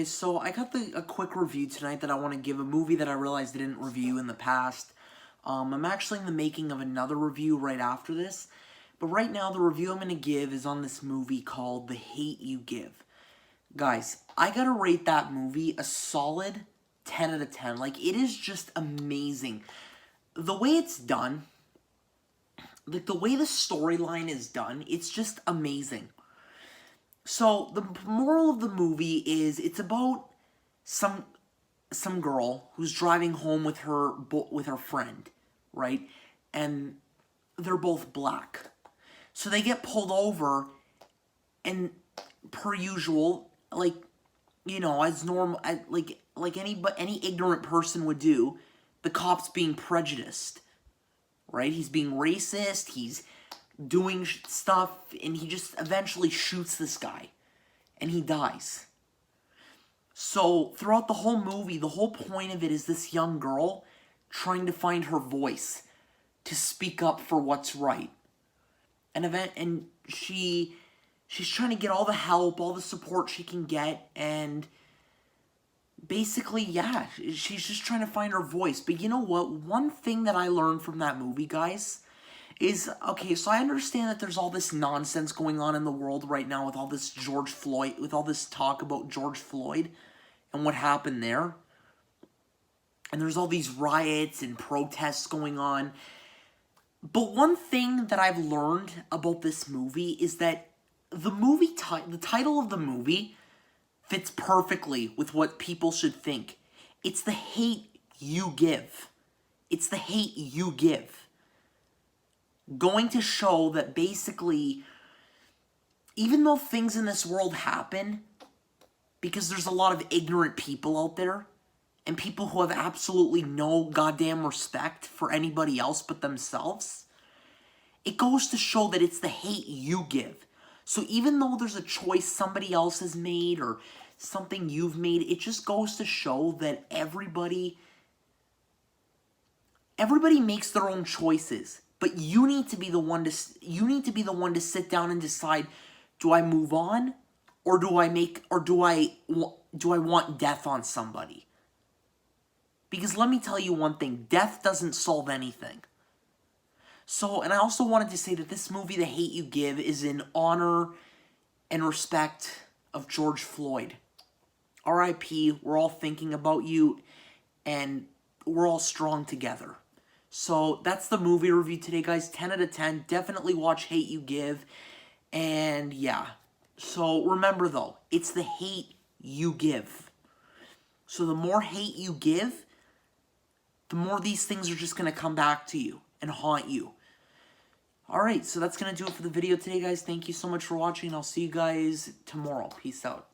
Okay, so I got a quick review tonight that I want to give, a movie that I realized I didn't review in the past. I'm actually in the making of another review right after this, but right now the review I'm going to give is on this movie called The Hate U Give. Guys, I gotta rate that movie a solid 10 out of 10. Like, it is just amazing. The way it's done, like the way the storyline is done, it's just amazing. So the moral of the movie is it's about some girl who's driving home with her friend, right? And they're both black. So they get pulled over, and per usual, like, you know, as normal, like any ignorant person would do, the cop's being prejudiced, right? He's being racist, he's doing stuff, and he just eventually shoots this guy, and he dies. So, throughout the whole movie, the whole point of it is this young girl trying to find her voice to speak up for what's right. And she's trying to get all the help, all the support she can get, and basically, yeah, she's just trying to find her voice. But you know what? One thing that I learned from that movie, guys, is, okay, so I understand that there's all this nonsense going on in the world right now with all this with all this talk about George Floyd and what happened there. And there's all these riots and protests going on. But one thing that I've learned about this movie is that the title of the movie fits perfectly with what people should think. It's the hate you give. It's the hate you give. Going to show that basically, even though things in this world happen, because there's a lot of ignorant people out there, and people who have absolutely no goddamn respect for anybody else but themselves, it goes to show that it's the hate you give. So even though there's a choice somebody else has made or something you've made, it just goes to show that everybody makes their own choices. But you need to be the one to sit down and decide, do I move on, or do I want death on somebody? Because let me tell you one thing, death doesn't solve anything. So, and I also wanted to say that this movie, The Hate U Give, is in honor and respect of George Floyd. R.I.P., we're all thinking about you, and we're all strong together. So, that's the movie review today, guys. 10 out of 10. Definitely watch Hate U Give. And, yeah. So, remember, though, it's the hate you give. So, the more hate you give, the more these things are just going to come back to you and haunt you. Alright, so that's going to do it for the video today, guys. Thank you so much for watching, and I'll see you guys tomorrow. Peace out.